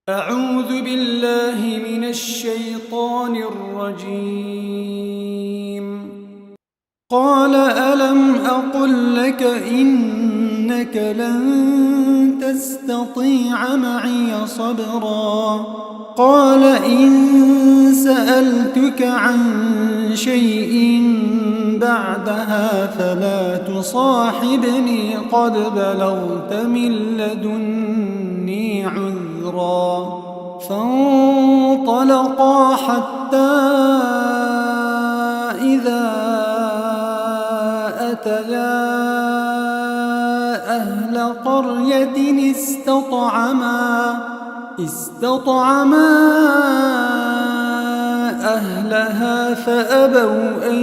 أعوذ بالله من الشيطان الرجيم. قال ألم أقل لك إنك لن تستطيع معي صبرا قال إن سألتك عن شيء بعدها فلا تصاحبني قد بلغت من لدني عذرا فانطلقا حتى إذا أتيا أهل قرية استطعما أهلها فأبوا أن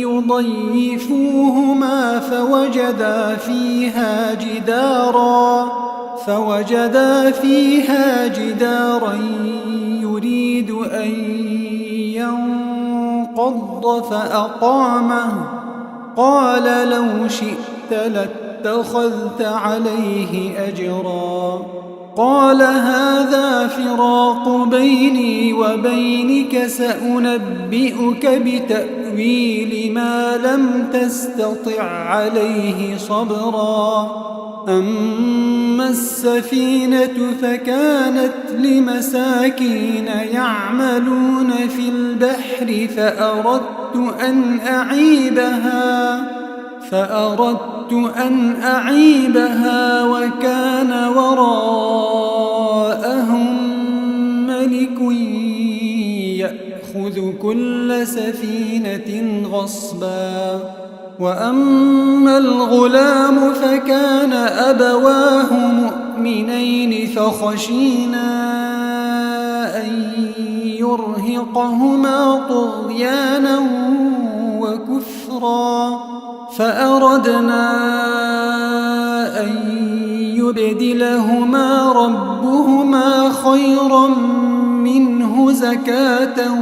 يضيفوهما فوجدا فيها جدارا يريد أن ينقض فأقامه قال لو شئت لاتخذت عليه أجرا قال هذا فراق بيني وبينك سأنبئك بتأويل ما لم تستطع عليه صبرا أما السفينة فكانت لمساكين يعملون في البحر فأردت أن أعيبها وكان وراءهم ملك يأخذ كل سفينة غصبا وأما الغلام فكان أبواه مؤمنين فخشينا أن يرهقهما طغيانا وكفرا فأردنا أن يبدلهما ربهما خيرا منه زكاة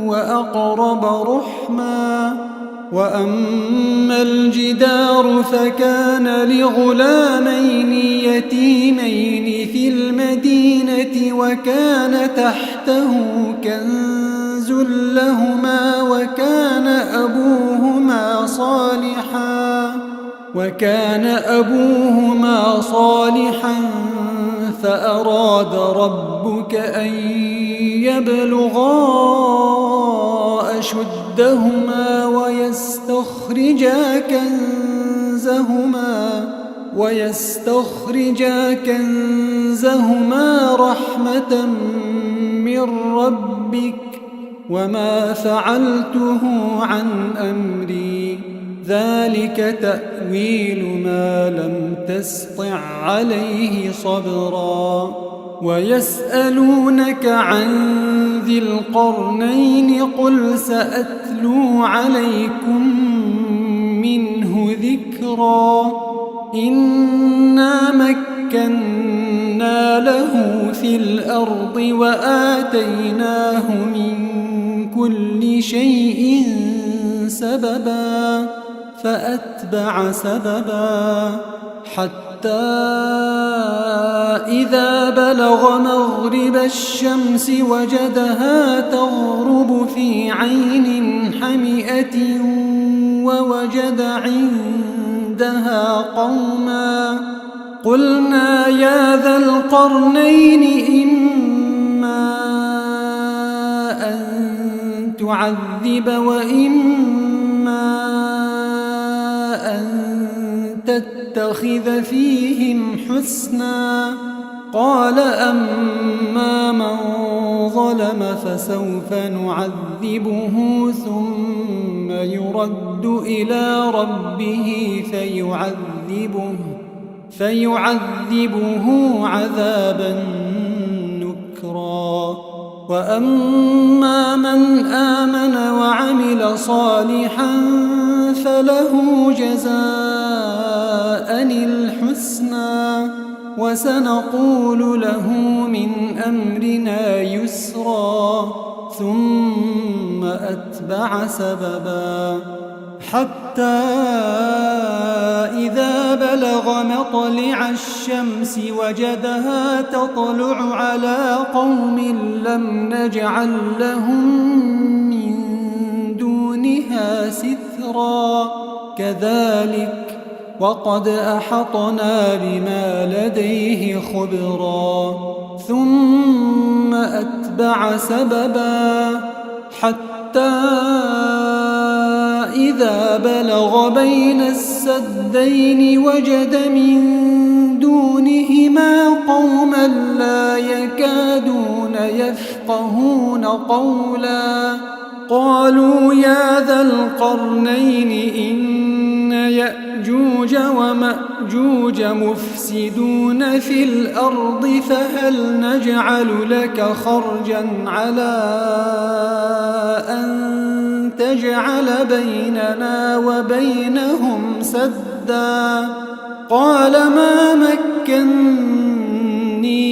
وأقرب رحما وأما الجدار فكان لغلامين يتيمين في المدينة وكان تحته كنز لهما وكان أبوهما صالحا فأراد ربك أن يبلغا أشدهما ويستخرجا كنزهما رحمة من ربك وما فعلته عن أمري ذلك تأويل ما لم تسطع عليه صبرا ويسألونك عن ذي القرنين قل سأتلو عليكم منه ذكرا إنا مكنا له في الأرض وآتيناه من كل شيء سببا فأتبع سببا حتى إذا بلغ مغرب الشمس وجدها تغرب في عين حمئة ووجد عندها قوما قلنا يا ذا القرنين إما أن تعذب وإما أن تتخذ فيهم حسنا قال أما من ظلم فسوف نعذبه ثم يرد إلى ربه فيعذبه عذابا نكرا وأما من آمن وعمل صالحا فله جزاء الحسنى وسنقول له من أمرنا يسرا ثم أتبع سببا حتى إذا بلغ مطلع الشمس وجدها تطلع على قوم لم نجعل لهم من دونها سترا كذلك وقد أحطنا بما لديه خبرا ثم أتبع سببا حتى إذا بلغ بين السدين وجد من دونهما قوما لا يكادون يفقهون قولا قالوا يا ذا القرنين إن يأجوج ومأجوج مفسدون في الأرض فهل نجعل لك خرجا على أن تجعل بيننا وبينهم سدا قال ما مكني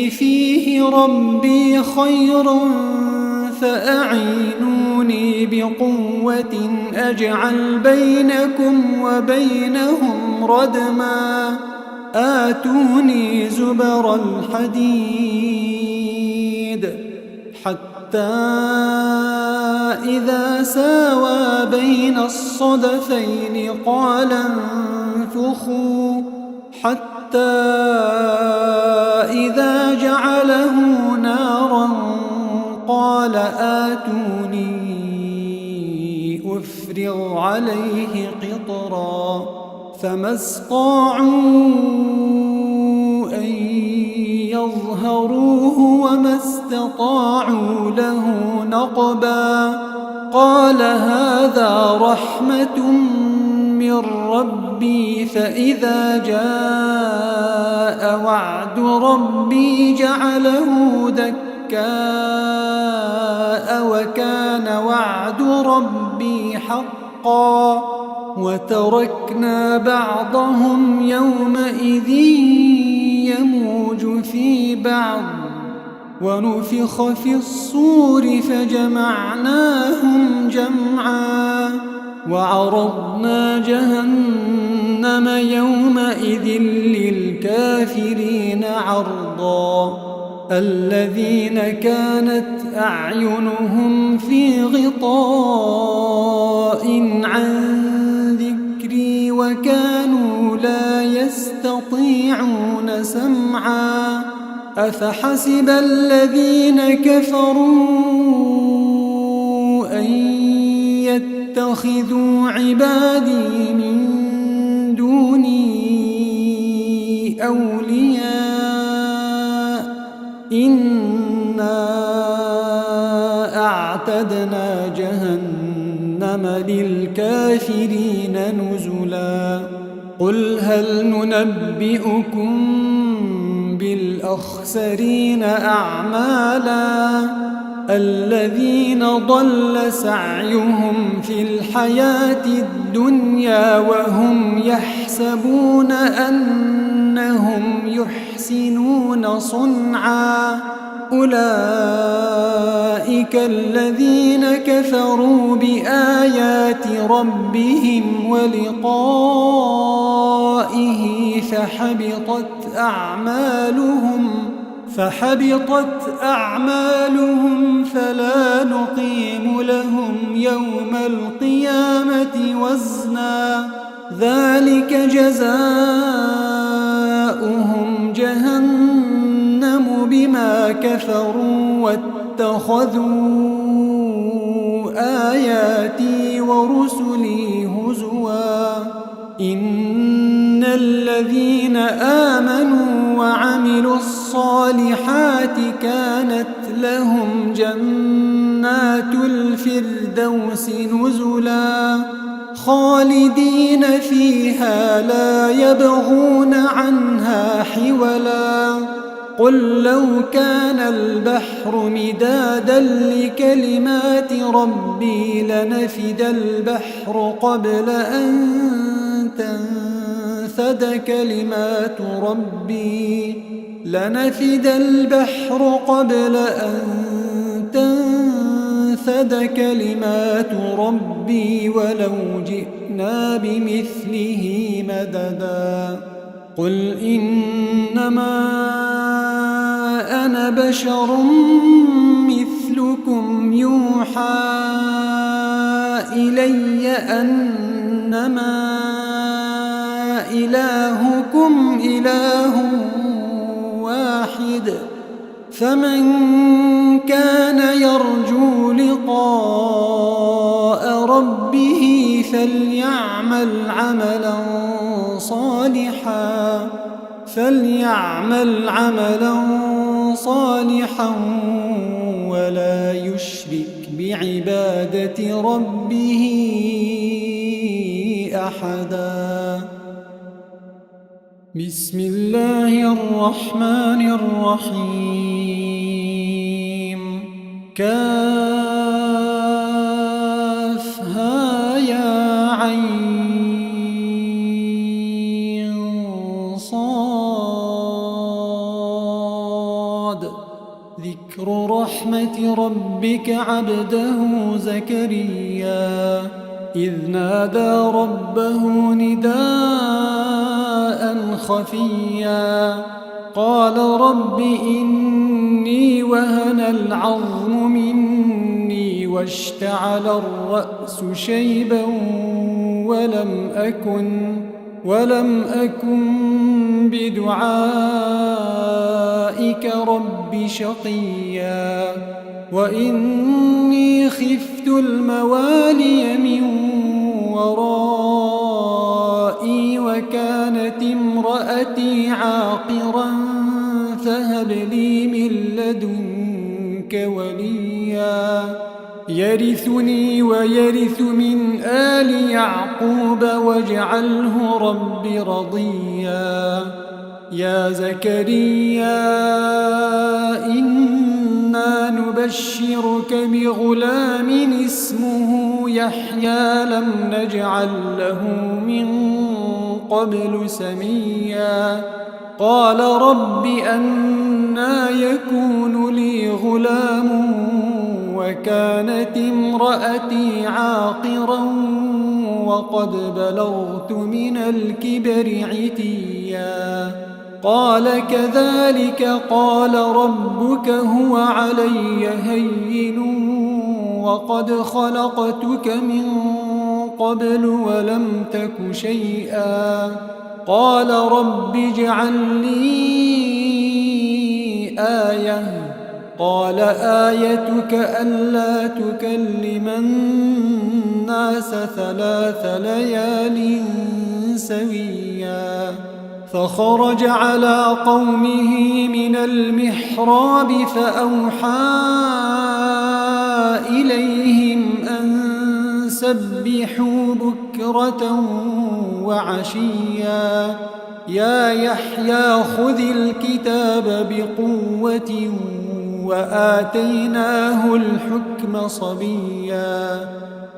فيه ربي خير فأعينوني بقوة أجعل بينكم وبينهم ردما آتوني زبر الحديد حتى إذا ساوى بين الصدفين قال انفخوا حتى إذا جعله نارا قال آتوني أفرغ عليه قطرا فما استطاعوا أن يظهروه وما استطاعوا له نقبا قال هذا رحمة من ربي فإذا جاء وعد ربي جعله دكاء وكان وعد ربي حقا وتركنا بعضهم يومئذ يموج في بعض ونفخ في الصور فجمعناهم جمعا وعرضنا جهنم يومئذ للكافرين عرضا الذين كانت أعينهم في غطاء عن ذكري وكانوا لا يستطيعون سمعا أفحسب الذين كفروا أن يتخذوا عبادي من دوني أولياء إنا أعتدنا جهنم للكافرين نزلا قل هل ننبئكم بالأخسرين أعمالا الذين ضل سعيهم في الحياة الدنيا وهم يحسبون أنهم يحسنون صنعا أولئك الذين كفروا بآيات ربهم ولقائه فحبطت أعمالهم فلا نقيم لهم يوم القيامة وزنا ذلك جزاؤهم جهنم بما كفروا واتخذوا آياتي ورسلي هزوا إن الذين آمنوا وعملوا الصالحات كانت لهم جنات الفردوس نزلا خالدين فيها لا يبغون عنها حولا قل لو كان البحر مدادا لكلمات ربي لنفد البحر قبل أن تنفد كلمات ربي ولو جئنا يأتنا بمثله مددا قل إنما أنا بشر مثلكم يوحى إلي أنما إلهكم إله واحد فمن كان يرجو لقاء ربه فليعمل عملا صالحا ولا يشرك بعبادة ربه أحدا. بسم الله الرحمن الرحيم. كافها يا عين صاد. ذكر رحمة ربك عبده زكريا إذ نادى ربه نداء خفيا قال رب إني وهن العظم مني واشتعل الرأس شيبا ولم أكن بدعائك رب شقيا وإني خفت الموالي من ورائي وكانت امرأتي عاقرا فهب لي من لدنك وليا يرثني ويرث من آل يعقوب واجعله رب رضيا. يا زكريا إنا نبشرك بغلام اسمه يحيى لم نجعل له من قبل سميا قال رب أنى يكون لي غلام وكانت امرأتي عاقرا وقد بلغت من الكبر عتيا قال كذلك قال ربك هو علي هين وقد خلقتك من قبل ولم تك شيئا قال رب اجعل لي آية قال آيتك ألا تكلم الناس 3 ليال سويا فخرج على قومه من المحراب فأوحى إليهم أن سبحوا بكرة وعشيا يا يحيى خذ الكتاب بقوة وآتيناه الحكم صبيا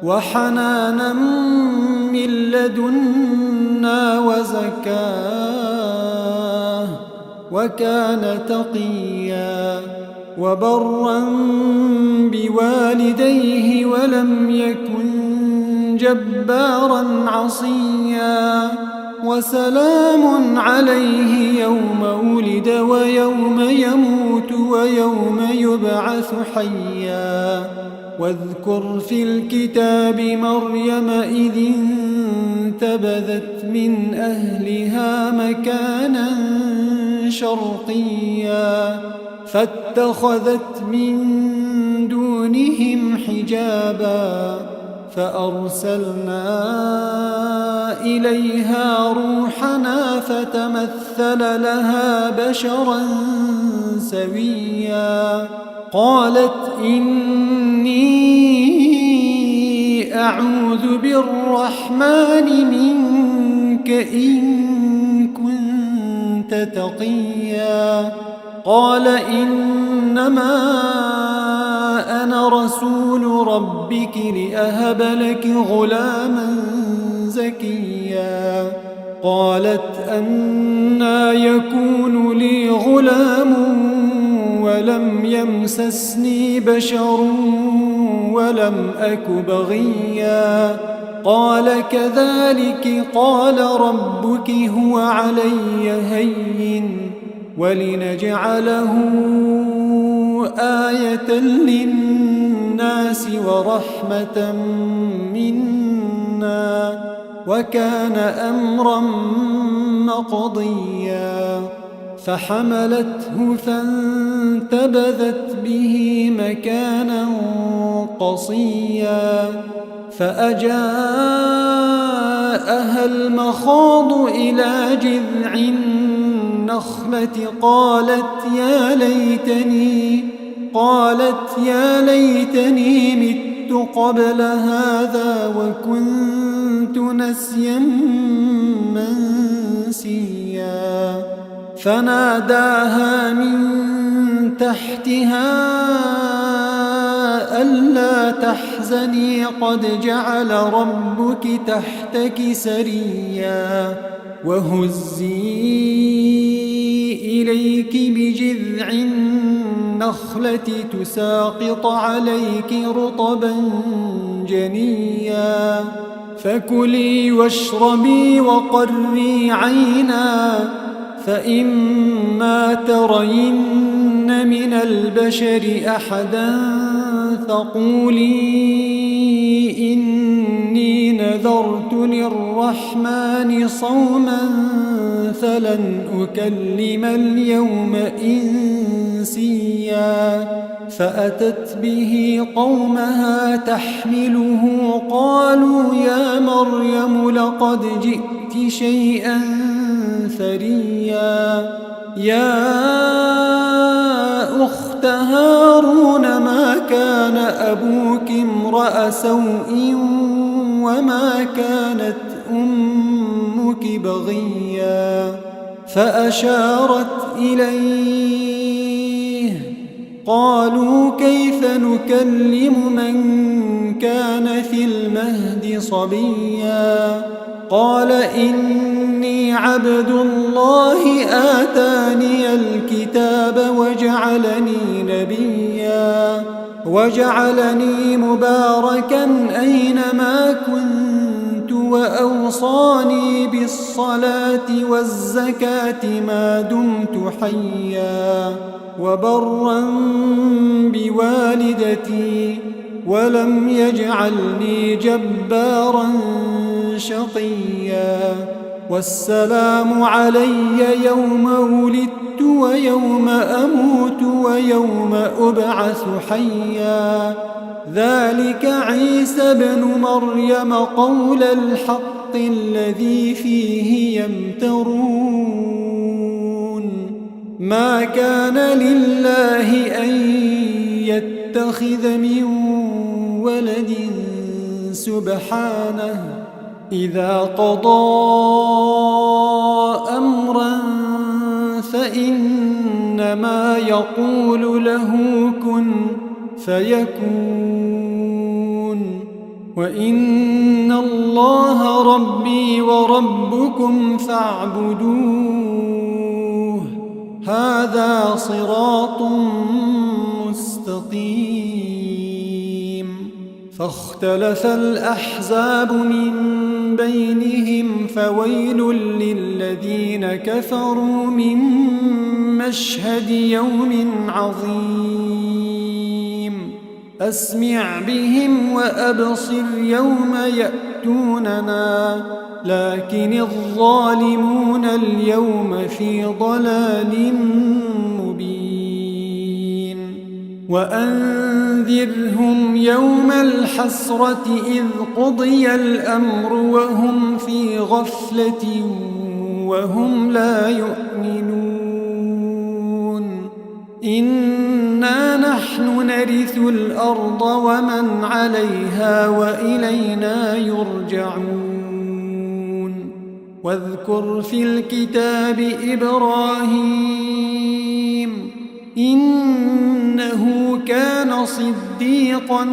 وحنانا من لدنا وزكاه وكان تقيا وبرا بوالديه ولم يكن جبارا عصيا وسلام عليه يوم ولد ويوم يموت ويوم يبعث حيا واذكر في الكتاب مريم إذ انتبذت من أهلها مكانا شرقيا فاتخذت من دونهم حجابا فأرسلنا إليها روحنا فتمثل لها بشرا سويا قالت إني أعوذ بالرحمن منك إن كنت تقيا قال إنما أنا رسول ربك لأهب لك غلاما زكيا قالت أنى يكون لي غلام ولم يمسسني بشر ولم أك بغيا قال كذلك قال ربك هو علي هين ولنجعله آية للناس ورحمة منا وكان أمرا مقضيا فحملته فانتبذت به مكانا قصيا فأجاءها المخاض إلى جذع النخلة قالت يا ليتني مت قبل هذا وكنت نسيا منسيا فناداها من تحتها ألا تحزني قد جعل ربك تحتك سريا وهزي إليك بجذع النخلة تساقط عليك رطبا جنيا فكلي واشربي وقري عينا فإما ترين من البشر أحدا فقولي إني نذرت للرحمن صوما فلن أكلم اليوم إنسيا فأتت به قومها تحمله قالوا يا مريم لقد جئت شيئا فريا يا أخت هارون ما كان أبوك امرأ سوء وما كانت أمك بغيا فأشارت إليه قالوا كيف نكلم من كان في المهد صبيا قال إني عبد الله آتاني الكتاب وجعلني مباركا أينما كنت وأوصاني بالصلاة والزكاة ما دمت حيا وبرا بوالدتي ولم يجعلني جبارا شقيا والسلام علي يوم ولدت ويوم أموت ويوم أبعث حيا ذلك عيسى بن مريم قول الحق الذي فيه يمترون ما كان لله أن يتخذ من ولد سبحانه إذا قضى أمرا فإنما يقول له كن فيكون وإن الله ربي وربكم فاعبدوه هذا صراط مستقيم فاختلف الأحزاب من بينهم فويل للذين كفروا من مشهد يوم عظيم أسمع بهم وأبصر يوم يأتوننا لكن الظالمون اليوم في ضلال مبين وأنذرهم يوم الحسرة إذ قضي الأمر وهم في غفلة وهم لا يؤمنون إنا نحن نرث الأرض ومن عليها وإلينا يرجعون واذكر في الكتاب إبراهيم إنه كان صديقا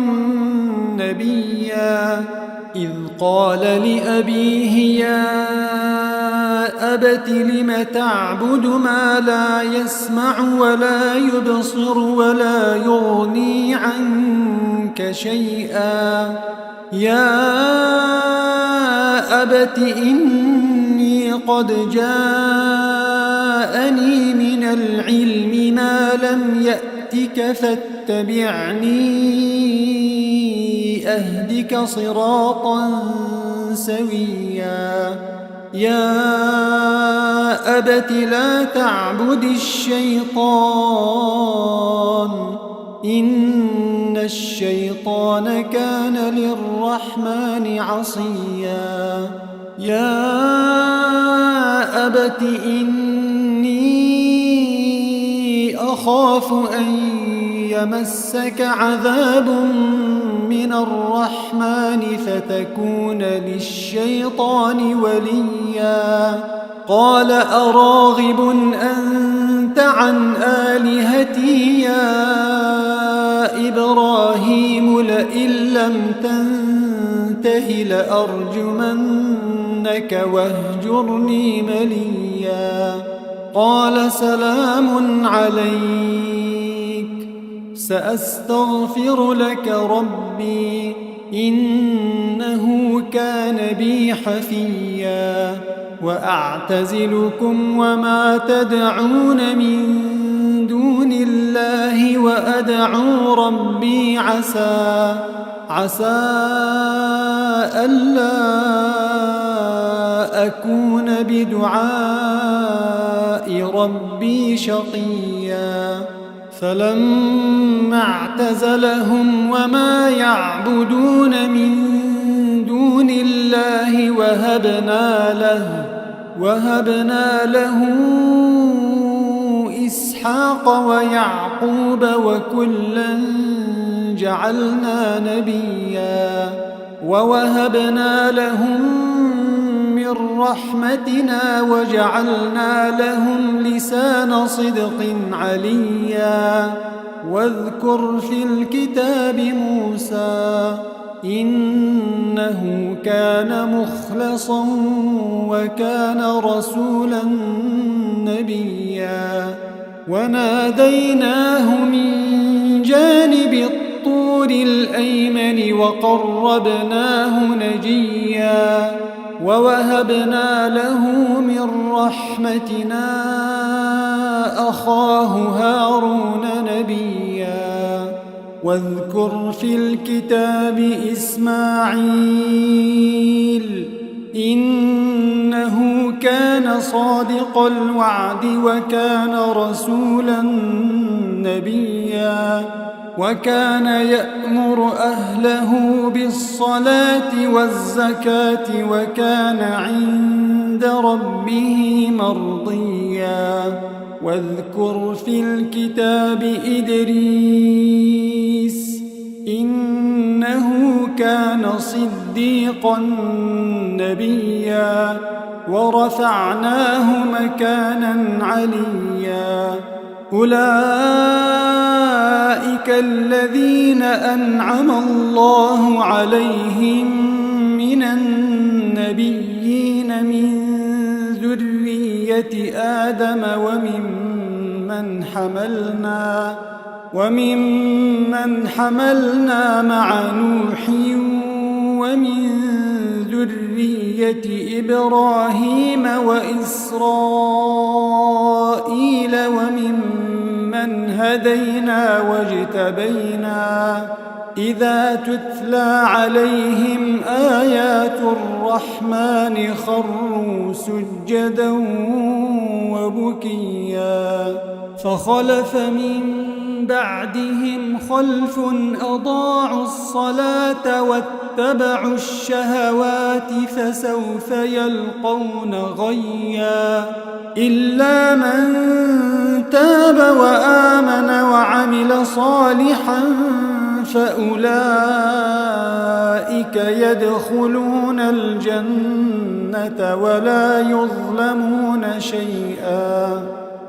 نبيا إذ قال لأبيه يا أبت لم تعبد ما لا يسمع ولا يبصر ولا يغني عنك شيئا يا أبت إني قد جاءني من العلم ما لم يأتك فاتبعني أهدك صراطا سويا يا أبت لا تعبد الشيطان إن الشيطان كان للرحمن عصيا يا أبت إني أخاف أن يمسك عذاب من الرحمن فتكون للشيطان وليا قال أراغب أنت عن آلهتي يا إبراهيم لئن لم تنته لأرجمنك واهجرني مليا قال سلام عليك سأستغفر لك ربي إنه كان بي حفيا وأعتزلكم وما تدعون من دون الله وأدعو ربي عسى ألا أكون بدعاء ربي شقيا فلما اعتزلهم وما يعبدون من دون الله وهبنا له إسحاق ويعقوب وكلا جعلنا نبيا ووهبنا لهم من رحمتنا وجعلنا لهم لسان صدق عليا واذكر في الكتاب موسى إنه كان مخلصا وكان رسولا نبيا وناديناه من جانب الطور الأيمن وقربناه نجيا ووهبنا له من رحمتنا أخاه هارون نبيا واذكر في الكتاب إسماعيل إنه كان صادق الوعد وكان رسولا نبيا وكان يأمر أهله بالصلاة والزكاة وكان عند ربه مرضيا واذكر في الكتاب إدريس إنه كان صديقا نبيا ورفعناه مكانا عليا أولئك الذين أنعم الله عليهم من النبيين من ذرية آدم وممن حملنا مع نوح ومن ذرية إبراهيم وإسرائيل وممن هدينا واجتبينا إذا تتلى عليهم آيات الرحمن خروا سجدا وبكيا فخلف من بعدهم خلف أضاعوا الصلاة واتبعوا الشهوات فسوف يلقون غيا إلا من تاب وآمن وعمل صالحا فأولئك يدخلون الجنة ولا يظلمون شيئا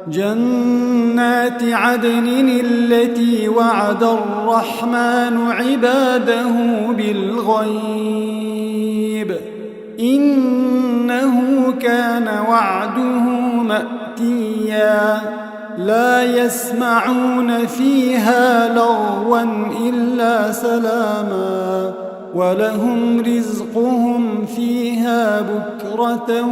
جنات عدن التي وعد الرحمن عباده بالغيب إنه كان وعده مأتيا لا يسمعون فيها لغوا إلا سلاما ولهم رزقهم فيها بكرة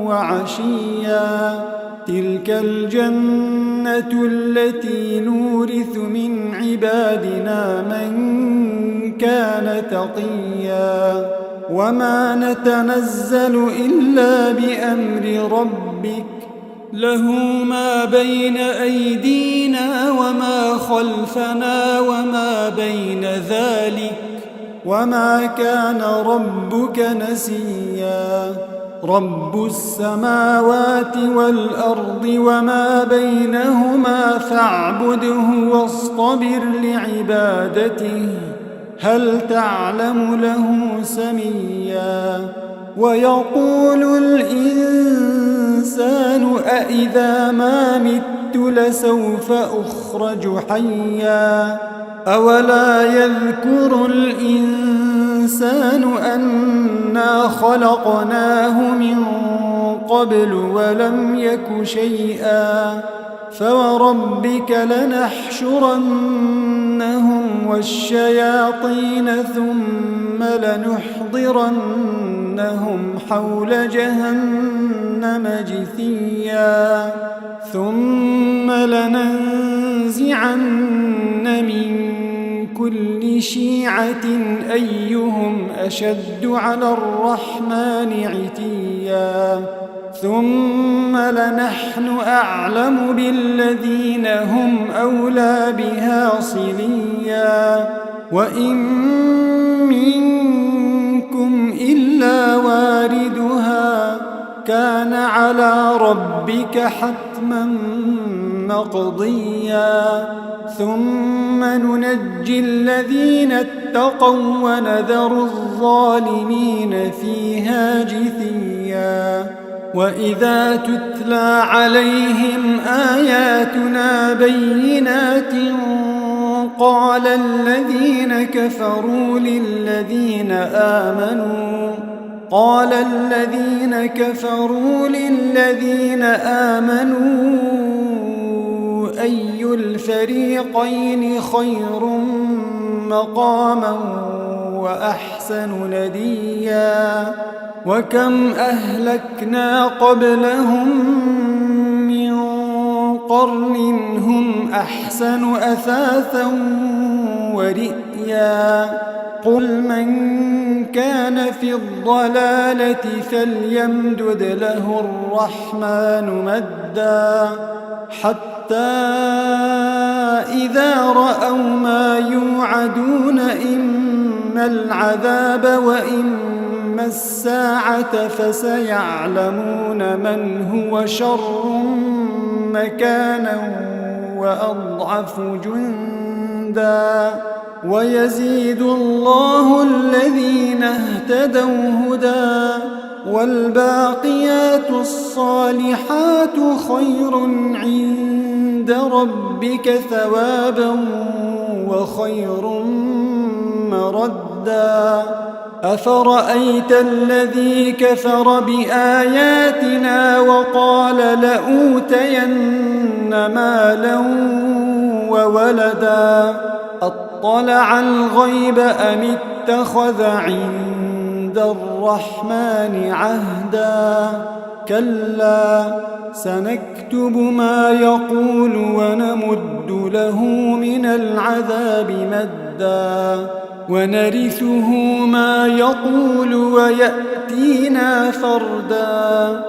وعشيا تلك الجنة التي نورث من عبادنا من كان تقيا وما نتنزل إلا بأمر ربك له ما بين أيدينا وما خلفنا وما بين ذلك وما كان ربك نسيا رب السماوات والأرض وما بينهما فاعبده واصطبر لعبادته هل تعلم له سميا ويقول الإنسان أإذا ما مت لسوف أخرج حيا أولا يذكر الإنسان أنا خلقناه من قبل ولم يك شيئا فوربك لنحشرنهم والشياطين ثم لنحضرنهم حول جهنم جثيا ثم لننزعن من كل شيعة أيهم أشد على الرحمن عتيا ثم لنحن أعلم بالذين هم أولى بها صليا وإن منكم إلا واردها كان على ربك حتما مقضيا ثم ننجي الذين اتقوا ونذر الظالمين فيها جثيا وإذا تتلى عليهم آياتنا بينات قال الذين كفروا للذين آمنوا أي الفريقين خير مقاما وأحسن نديا وكم أهلكنا قبلهم من قرن هم أحسن أثاثا ورئيا قل من كان في الضلالة فليمدد له الرحمن مدا حتى إذا رأوا ما يوعدون إما العذاب وإما الساعة فسيعلمون من هو شر مكانا وأضعف جندا ويزيد الله الذين اهتدوا هدى والباقيات الصالحات خير عند ربك ثوابا وخير مردا أفرأيت الذي كفر بآياتنا وقال لأوتين مالا وولدا أطلع الغيب أم اتخذ عند الرحمن عهدا كلا سنكتب ما يقول ونمد له من العذاب مدا ونرثه ما يقول ويأتينا فردا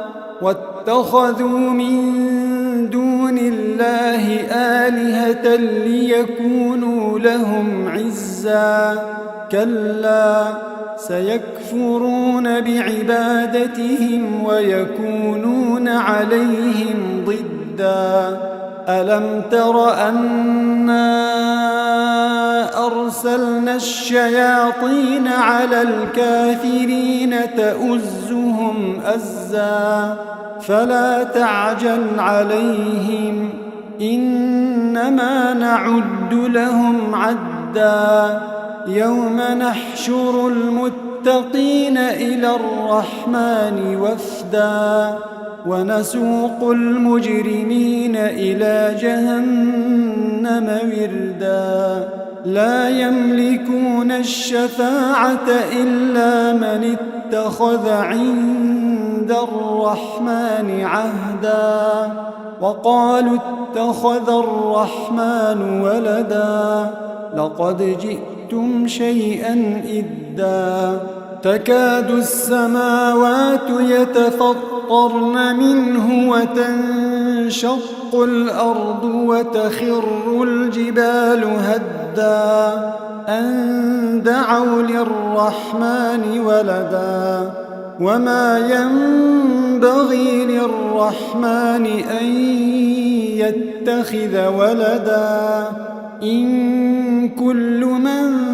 واتخذوا من دون الله آلهة ليكونوا لهم عزا كلا سيكفرون بعبادتهم ويكونون عليهم ضدا ألم تر أنا أرسلنا الشياطين على الكافرين تؤزهم أزا فلا تعجل عليهم إنما نعد لهم عدا يوم نحشر المتقين إلى الرحمن وفدا ونسوق المجرمين إلى جهنم وردا لا يملكون الشفاعة إلا من اتخذ عند الرحمن عهدا وقالوا اتخذ الرحمن ولدا لقد جئتم شيئا إدا تكاد السماوات يتفطرن منه وتنشق الأرض وتخر الجبال هدا أن دعوا للرحمن ولدا وما ينبغي للرحمن أن يتخذ ولدا إن كل من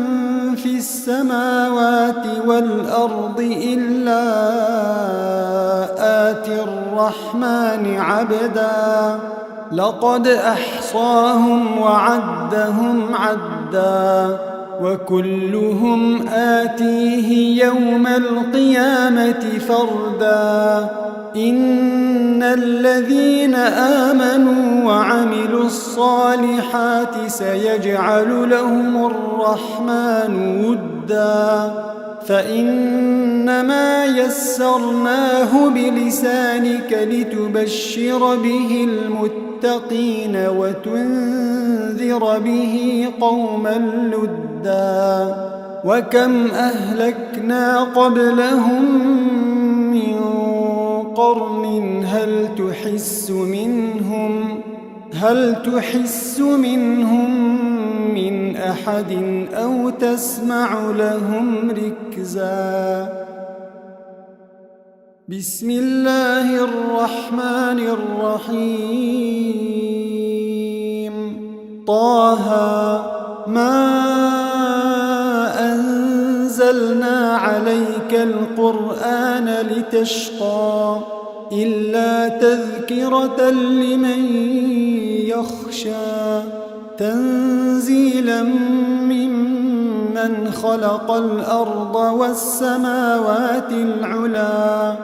في السماوات والأرض إلا آتي الرحمن عبدا لقد أحصاهم وعدهم عدا وكلهم آتيه يوم القيامة فردا إن الذين آمنوا وعملوا الصالحات سيجعل لهم الرحمن ودا فإنما يسرناه بلسانك لتبشر به المتقين وتنذر به قوما لدا وكم أهلكنا قبلهم من قرن هل تحس منهم من أحد أو تسمع لهم ركزا بسم الله الرحمن الرحيم طه ما أنزلنا عليك القرآن لتشقى إلا تذكرة لمن يخشى تنزيلا ممن خلق الأرض والسماوات العلا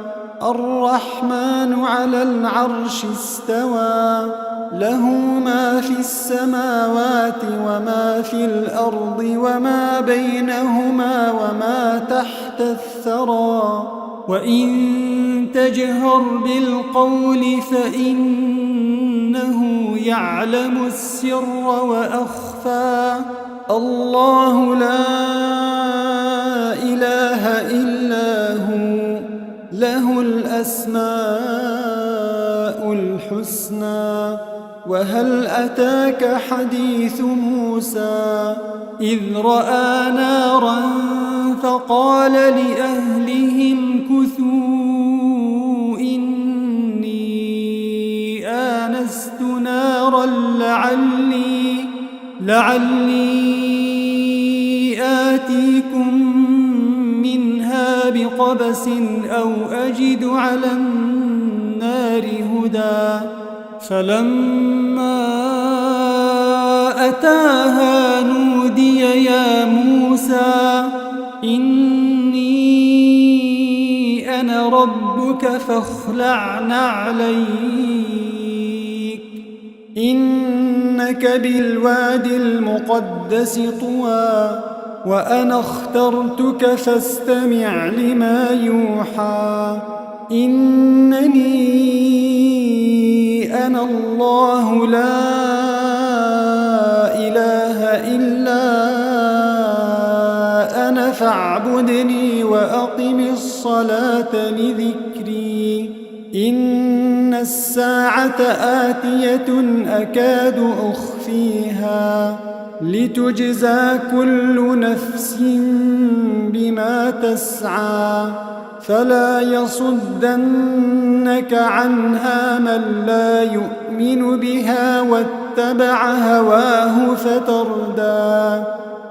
الرحمن على العرش استوى له ما في السماوات وما في الأرض وما بينهما وما تحت الثرى وإن تجهر بالقول فإنه يعلم السر وأخفى الله لا إله إلا هو له الأسماء الحسنى وهل أتاك حديث موسى إذ رأى نارا فقال لأهلهم كثوا إني آنست نارا لعلي آتيكم منها بقبس أو أجد على النار هدى فلما أتاها نودي يا موسى إني أنا ربك فاخلع نعليك إنك بالوادي المقدس طوى وأنا اخترتك فاستمع لما يوحى إنني أنا الله لا إله إلا أنا فاعبدني وأقم الصلاة لذكري إن الساعة آتية أكاد أخفيها لتجزى كل نفس بما تسعى فلا يصدنك عنها من لا يؤمن بها واتبع هواه فتردى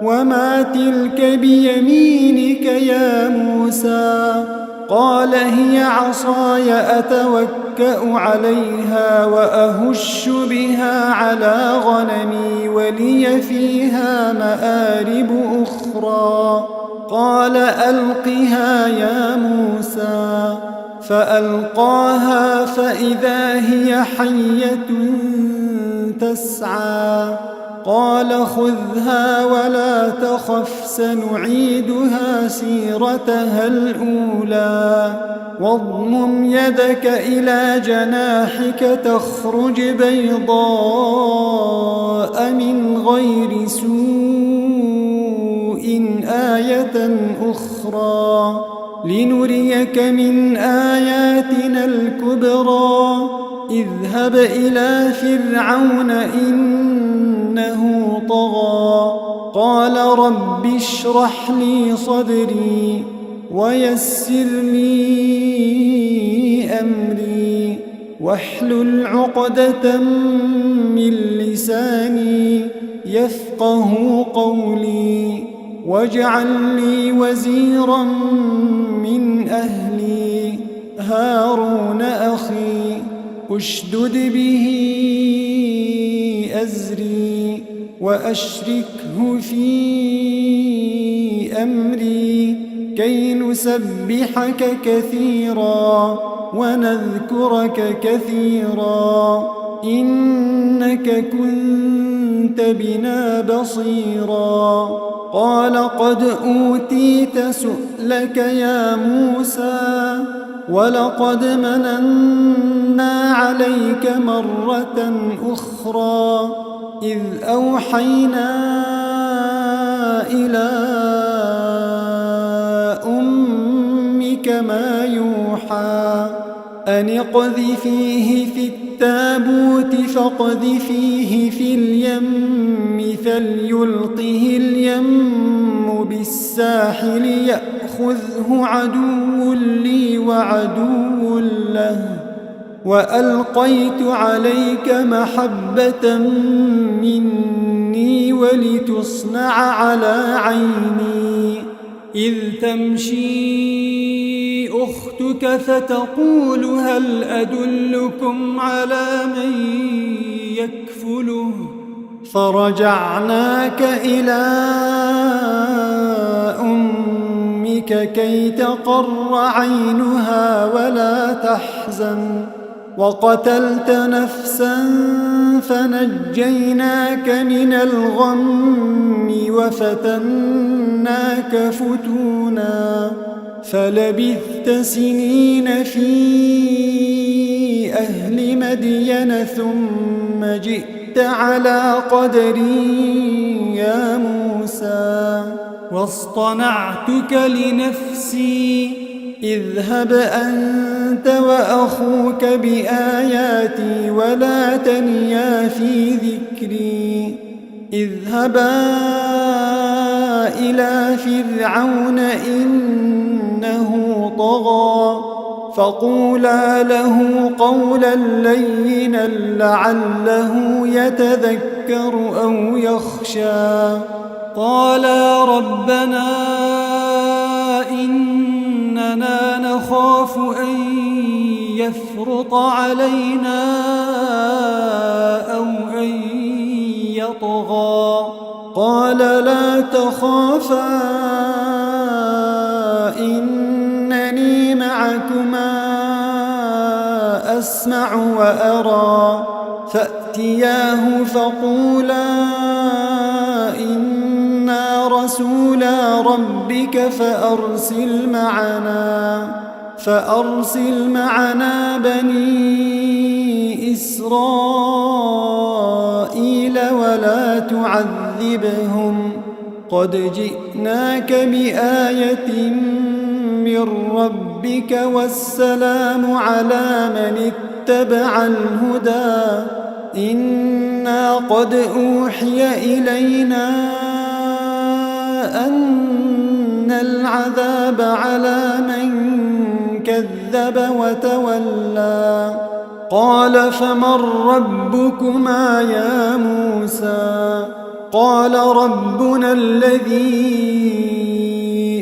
وما تلك بيمينك يا موسى قال هي عصاي أتوكأ عليها وأهش بها على غنمي ولي فيها مآرب أخرى قال ألقها يا موسى فألقاها فإذا هي حية تسعى قال خذها ولا تخف سنعيدها سيرتها الأولى واضمم يدك إلى جناحك تخرج بيضاء من غير سوء آية أخرى لنريك من آياتنا الكبرى اذهب إلى فرعون إنه طغى قال رب اشرح لي صدري ويسر لي أمري واحلل عقدة من لساني يفقه قولي واجعل لي وزيرا من أهلي هارون أخي اشدد به أزري وأشركه في أمري كي نسبحك كثيرا ونذكرك كثيرا إنك كنت بنا بصيرا قال قد أوتيت سؤلك يا موسى ولقد مننا عليك مرة أخرى إذ أوحينا إلى أمك ما يوحى أن اقذفيه في التابوت فاقذفيه في اليم فليلقه اليم بالساحل يأخذه عدو لي وعدو له وألقيت عليك محبة مني ولتصنع على عيني إذ تمشي أختك فتقول هل أدلكم على من يكفله فرجعناك إلى أمك كي تقر عينها ولا تحزن وقتلت نفسا فنجيناك من الغم وفتناك فتونا فلبثت سنين في أهل مدين ثم جئت على قدري يا موسى واصطنعتك لنفسي اذهب أنت وأخوك بآياتي ولا تنيا في ذكري اذهبا إلى فرعون إنه طغى فقولا له قولا لينا لعله يتذكر أو يخشى قالا ربنا إننا نخاف أن يفرط علينا أو أن يطغى قال لا تخافا إنني معكما أسمع وأرى فأتياه فقولا إنا رسولا ربك فأرسل معنا بني إسرائيل ولا تعذبهم قد جئناك بآية من ربك والسلام على من اتبع الهدى إنا قد أوحي إلينا أن العذاب على من كذب وتولى قال فمن ربكما يا موسى قال ربنا الذي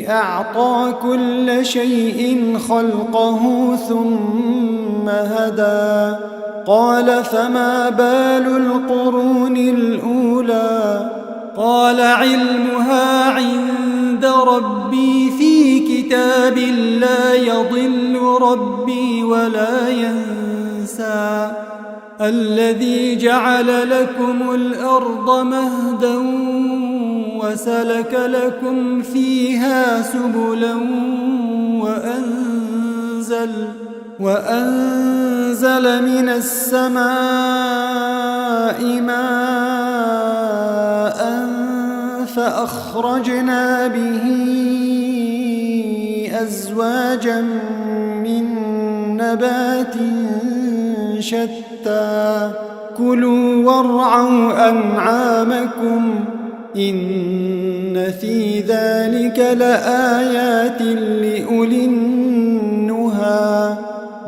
أعطى كل شيء خلقه ثم هدى قال فما بال القرون الأولى قال علمها عند ربي في كتاب لا يضل ربي ربي ولا ينسى الذي جعل لكم الأرض مهدا وسلك لكم فيها سبلا وأنزل من السماء ماء فأخرجنا به أزواجا من نبات شتى كلوا وارعوا أنعامكم إن في ذلك لآيات لأولي النهى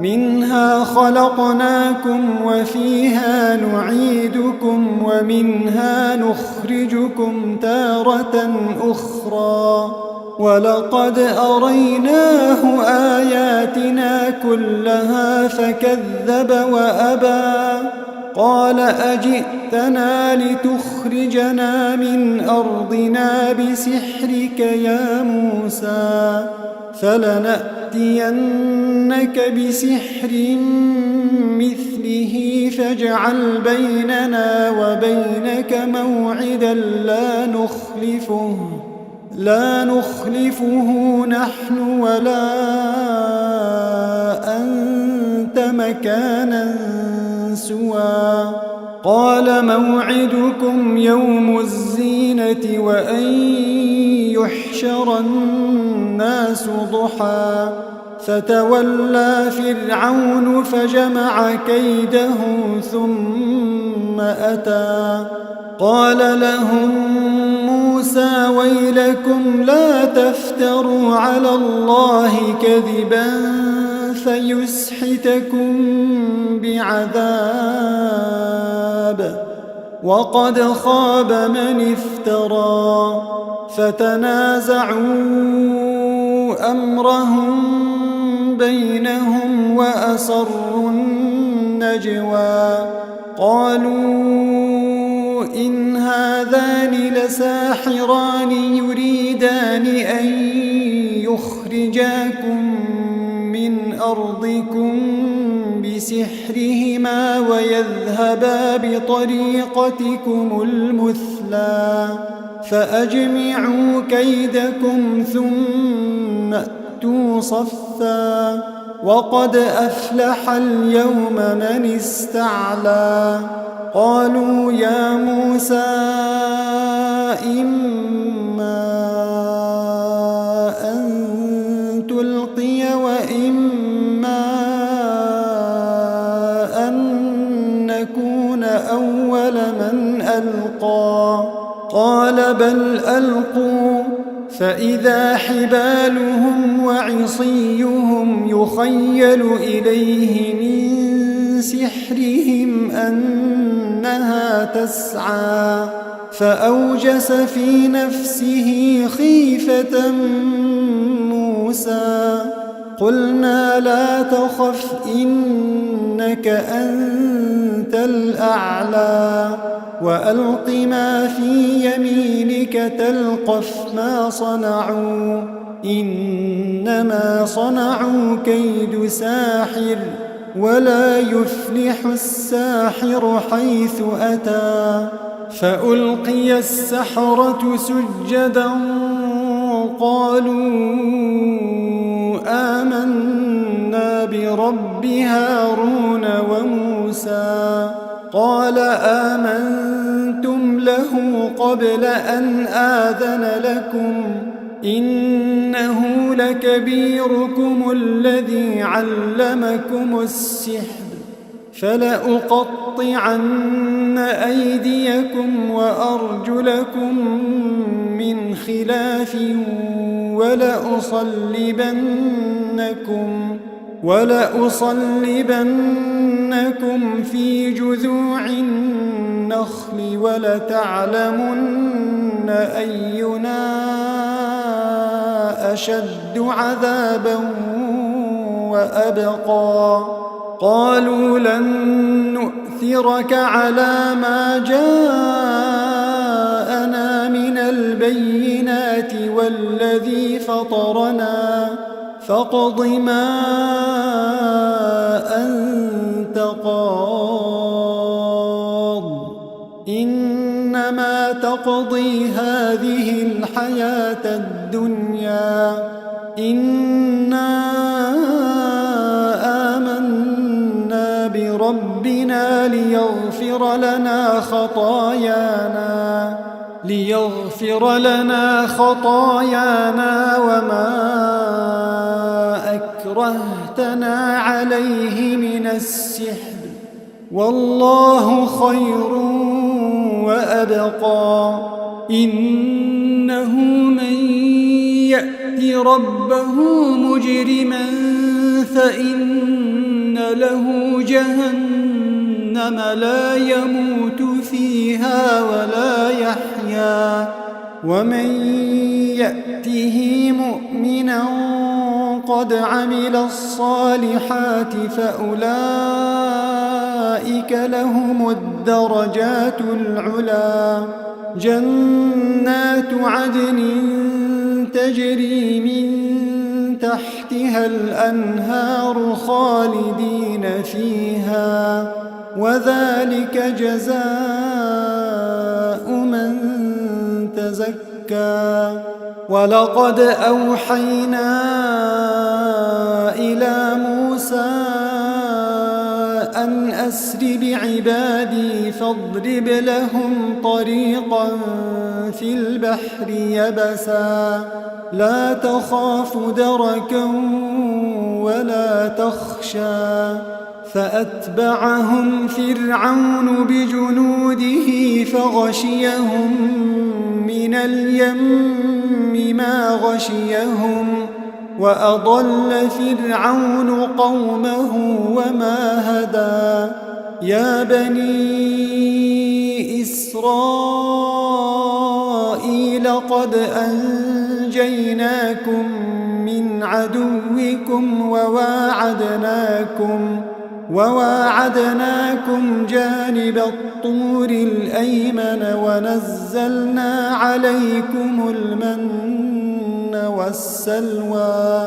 منها خلقناكم وفيها نعيدكم ومنها نخرجكم تارة أخرى ولقد أريناه آياتنا كلها فكذب وأبى قال أجئتنا لتخرجنا من أرضنا بسحرك يا موسى فلنأتينك بسحر مثله فاجعل بيننا وبينك موعدا لا نخلفه نحن ولا أنت مكانا سوى قال موعدكم يوم الزينة وأن يحشر الناس ضحى فتولى فرعون فجمع كيده ثم أتى قال لهم موسى ويلكم لا تفتروا على الله كذبا فيسحتكم بعذاب وقد خاب من افترى فتنازعوا أمرهم بينهم وأسروا النجوى قالوا إن هذان لساحران يريدان أن يخرجاكم من أرضكم بسحرهما ويذهبا بطريقتكم المثلى فأجمعوا كيدكم ثم أتوا صفا وقد أفلح اليوم من استعلى قالوا يا موسى إما أن تلقي وإما أن نكون أول من ألقى قال بل ألقوا فإذا حبالهم وعصيهم يخيل إليه من سحرهم أنها تسعى فأوجس في نفسه خيفة موسى قلنا لا تخف إنك أنت الأعلى وألق ما في يمينك تلقف ما صنعوا إنما صنعوا كيد ساحر ولا يفلح الساحر حيث أتى فألقي السحرة سجدا قالوا آمنا برب هارون وموسى قال آمنتم له قبل أن آذن لكم إنه لكبيركم الذي علمكم السحر فلأقطعن أيديكم وأرجلكم من خلاف ولأصلبنكم في جذوع النخل ولتعلمن أينا أشد عذابا وأبقى قالوا لن نؤثرك على ما جاءنا من البينات والذي فطرنا فاقض ما أنت قاض إنما تقضي هذه الحياة الدنيا إنا آمنا بربنا ليغفر لنا خطايانا وما أكرهتنا عليه من السحر والله خير وأبقى إنه من يأت ربه مجرما فإن له جهنم لا يموت فيها ولا يحيا ومن يأته مؤمنا قد عمل الصالحات فأولئك لهم الدرجات العلى جنات عدن تجري من تحتها الأنهار خالدين فيها وذلك جزاء من تزكى ولقد أوحينا إلى موسى أن أسر بعبادي فاضرب لهم طريقا في البحر يبسا لا تخاف دركا ولا تخشى فأتبعهم فرعون بجنوده فغشيهم من اليم ما غشيهم وأضل فرعون قومه وما هدى يا بني إسرائيل قد أنجيناكم من عدوكم وواعدناكم جانب الطور الأيمن ونزلنا عليكم المن والسلوى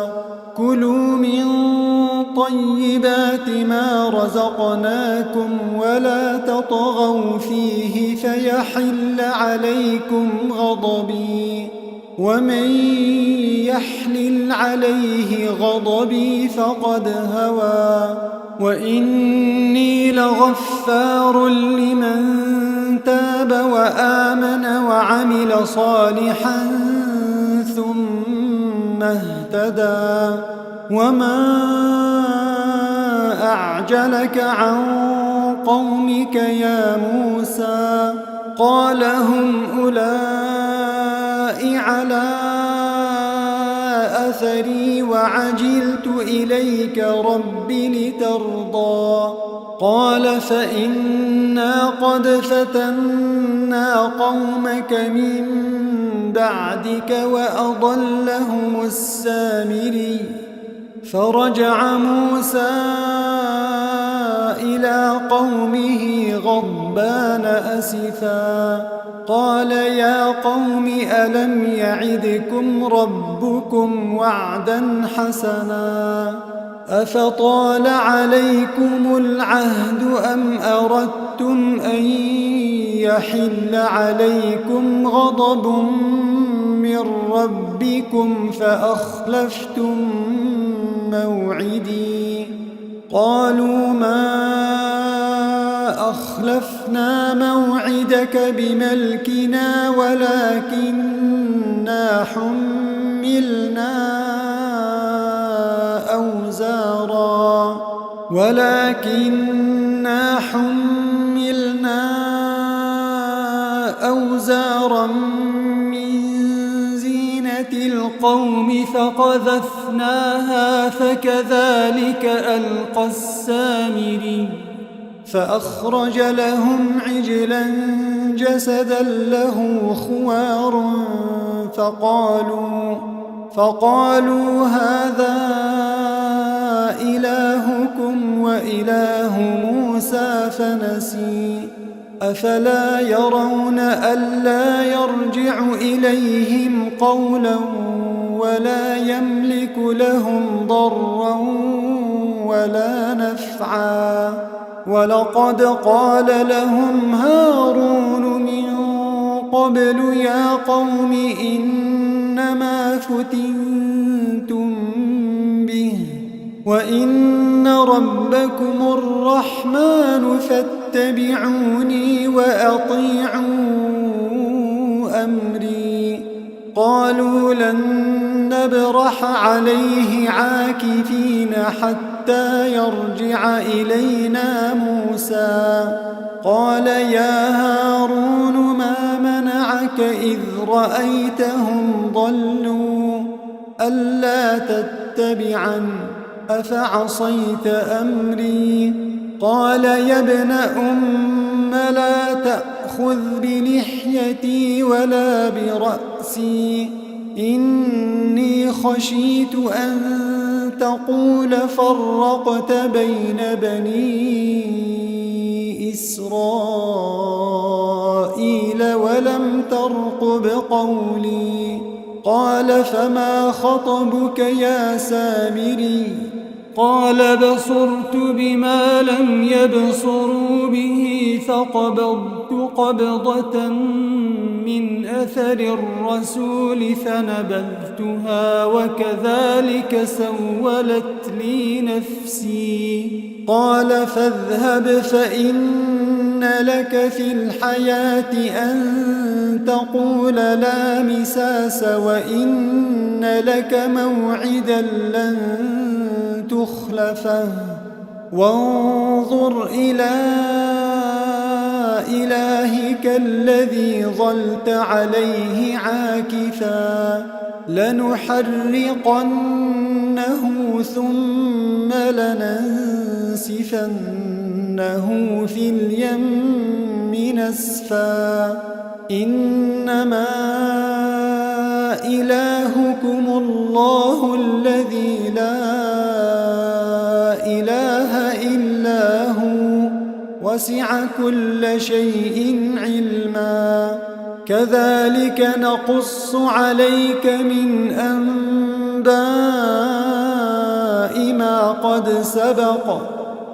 كلوا من طيبات ما رزقناكم ولا تطغوا فيه فيحل عليكم غضبي ومن يحلل عليه غضبي فقد هوى وإني لغفار لمن تاب وآمن وعمل صالحا ثم اهتدى وما أعجلك عن قومك يا موسى قال هم أولئك على أثري وعجلت إليك رب لترضى قال فإنا قد فتنا قومك من بعدك وأضلهم السامري فرجع موسى إلى قومه غضبان أسفا قال يا قوم ألم يعدكم ربكم وعدا حسنا أفطال عليكم العهد أم أردتم أن يحل عليكم غضب من ربكم فأخلفتم موعدي قالوا ما أخلفنا موعدك بملكنا ولكننا حملنا أوزارا من زينة القوم فقذفناها فكذلك ألقى السامري فأخرج لهم عجلا جسدا له خوار فقالوا هذا إلهكم وإله موسى فنسي أفلا يرون ألا يرجع إليهم قولا ولا يملك لهم ضرا ولا نفعا ولقد قال لهم هارون من قبل يا قوم إنما فتنتم به وإن ربكم الرحمن فاتبعوني وأطيعوا أمري قالوا لن نبرح عليه عاكفين حتى يرجع إلينا موسى قال يا هارون ما منعك إذ رأيتهم ضلوا ألا تتبعن أفعصيت أمري قال يا ابن أم لا تأخذ بلحيتي ولا برأسي إني خشيت أن تقول فرقت بين بني إسرائيل ولم ترقب قولي قال فما خطبك يا سامري قال بصرت بما لم يبصروا به فقبضت قبضة من أثر الرسول فنبذتها وكذلك سولت لي نفسي قال فاذهب فإن لك في الحياة أن تقول لا مساس وإن لك موعدا لن تخلفه وانظر إلى إلهك الذي ظلت عليه عاكفا لنحرقنه ثم لننسفنه في اليم نسفا إنما إلهكم الله الذي لا إله إلا هو وسع كل شيء علما كذلك نقص عليك من أنباء ما قد سبق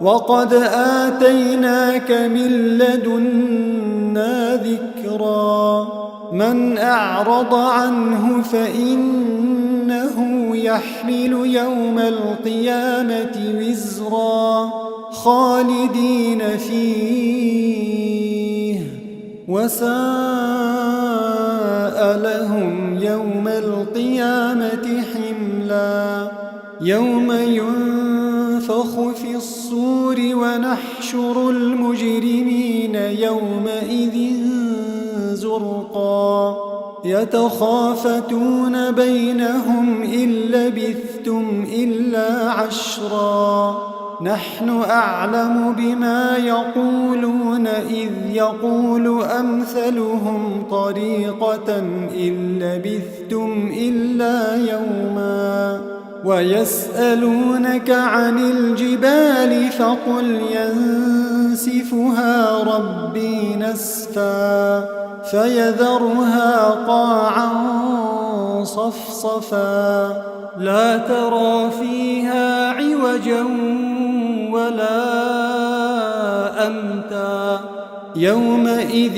وقد آتيناك من لدنا ذكرا من أعرض عنه فإنه يحمل يوم القيامة وزرا خالدين فيه وساء لهم يوم القيامة حملا يوم ينفخ في الصور ونحشر المجرمين يومئذ زرقا يتخافتون بينهم إن لبثتم إلا عشرا نحن أعلم بما يقولون إذ يقول أمثلهم طريقة إن لبثتم إلا يوما ويسألونك عن الجبال فقل ينسفها ربي نسفا فيذرها قاعا صفصفا لا ترى فيها عوجا ولا أمتا يومئذ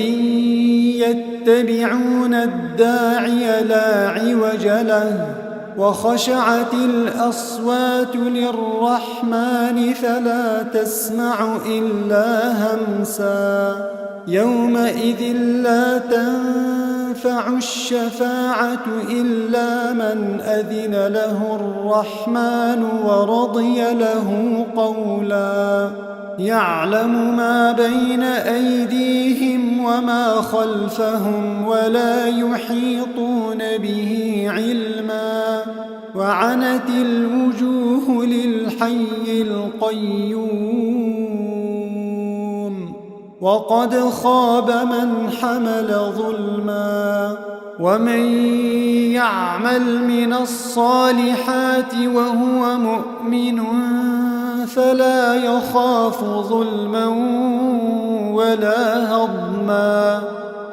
يتبعون الداعي لا عوج له وخشعت الأصوات للرحمن فلا تسمع إلا همسا يومئذ لا تنفع الشفاعة إلا من أذن له الرحمن ورضي له قولا يعلم ما بين أيديهم وما خلفهم ولا يحيطون به علما وعنت الوجوه للحي القيوم وقد خاب من حمل ظلما ومن يعمل من الصالحات وهو مؤمن فلا يخاف ظلما ولا هضما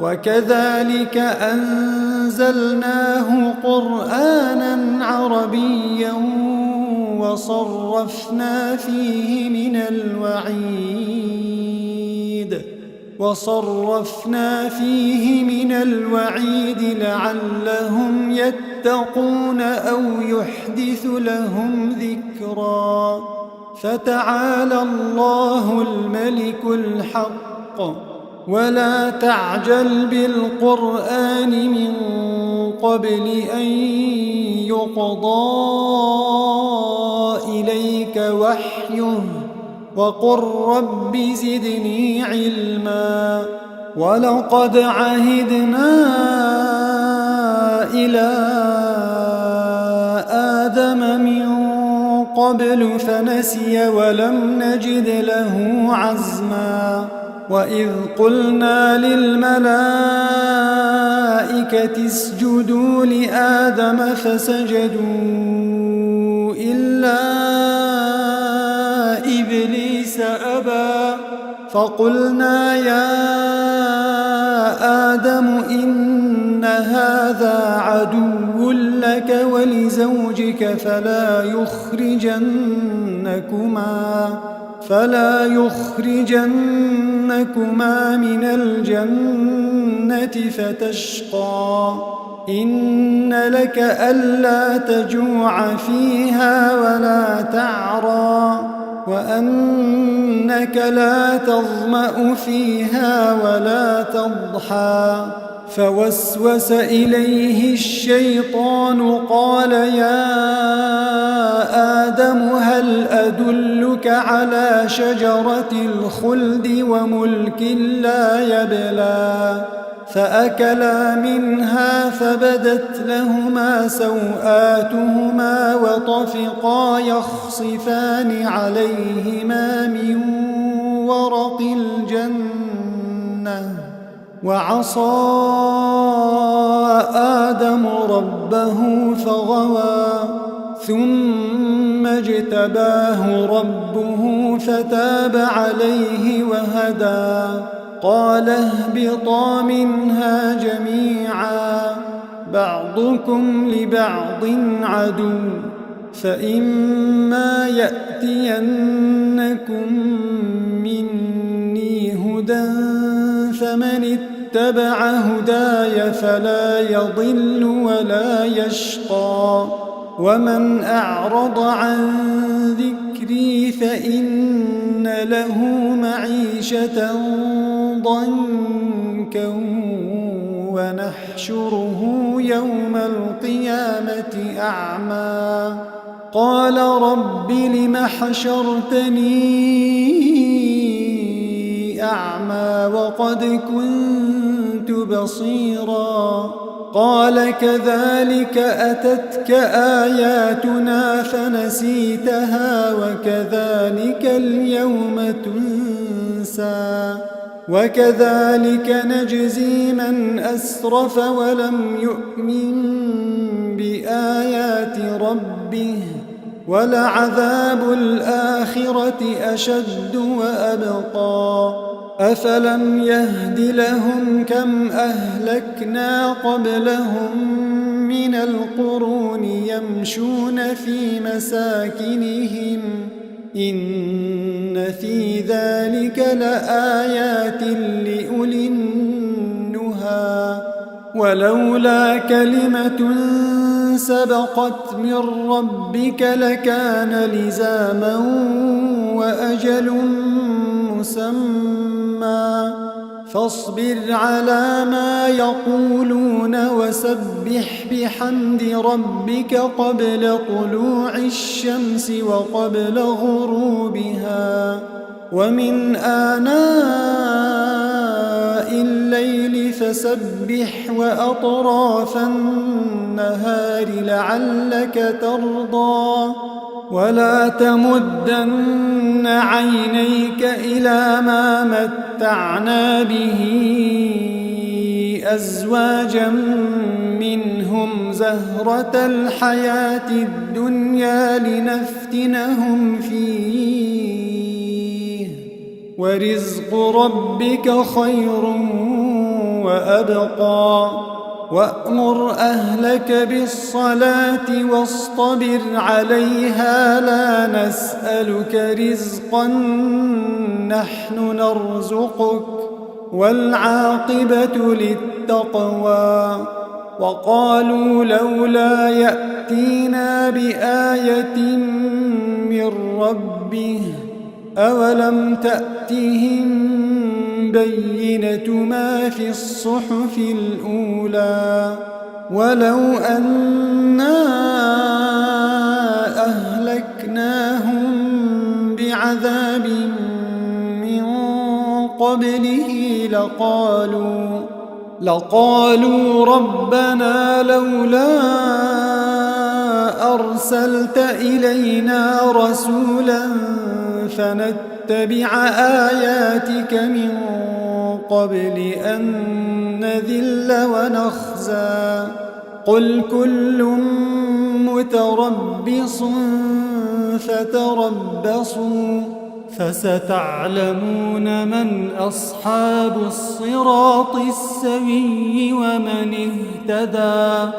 وكذلك أنزلناه قرآنا عربيا وصرفنا فيه من الوعيد لعلهم يتقون أو يحدث لهم ذكرا. فتعالى الله الملك الحق ولا تعجل بالقرآن من قبل أن يقضى إليك وحيه وقل رب زدني علما. ولقد عهدنا إلى آدم من قبل فنسي ولم نجد له عزما. وإذ قلنا للملائكة اسجدوا لآدم فسجدوا إلا إبليس أبى فقلنا يا آدم إن هذا عدو لك ولزوجك فلا يخرجنكما من الجنة فتشقى. إن لك ألا تجوع فيها ولا تعرى وأنك لا تظمأ فيها ولا تضحى. فوسوس إليه الشيطان قال يا آدم هل أدلك على شجرة الخلد وملك لا يبلى. فأكلا منها فبدت لهما سوآتهما وطفقا يخصفان عليهما من ورق الجنة. وعصى آدم ربه فغوى ثم اجتباه ربه فتاب عليه وهدى. قال اهبطا منها جميعا بعضكم لبعض عدو فإما يأتينكم مني هدى فمن اتبع هداي فلا يضل ولا يشقى. ومن أعرض عن ذكري فإن له معيشة ضنكا ونحشره يوم القيامة أعمى. قال رب لم حشرتني أعمى وقد كنت بصيرا. قال كذلك أتتك آياتنا فنسيتها وكذلك اليوم تنسى. وكذلك نجزي من أسرف ولم يؤمن بآيات ربه ولعذاب الآخرة أشد وأبقى. أفلم يهد لهم كم أهلكنا قبلهم من القرون يمشون في مساكنهم إن في ذلك لآيات لأولي النهى. ولولا كلمة سبقت من ربك لكان لزاما وأجل مسمى. فاصبر على ما يقولون وسبح بحمد ربك قبل طلوع الشمس وقبل غروبها ومن آناء الليل فسبح وأطراف النهار لعلك ترضى. ولا تمدن عينيك إلى ما متعنا به أزواجا منهم زهرة الحياة الدنيا لنفتنهم فيه ورزق ربك خير وأبقى وأمر أهلك بالصلاة واصطبر عليها لا نسألك رزقا نحن نرزقك والعاقبة للتقوى وقالوا لولا يأتينا بآية من ربه أولم تأتهم بينة ما في الصحف الأولى ولو أنا أهلكناهم بعذاب من قبله لقالوا ربنا لولا أرسلت إلينا رسولا فنتبع آياتك من قبل أن نذل ونخزى قل كل متربص فتربصوا فستعلمون من أصحاب الصراط السوي ومن اهتدى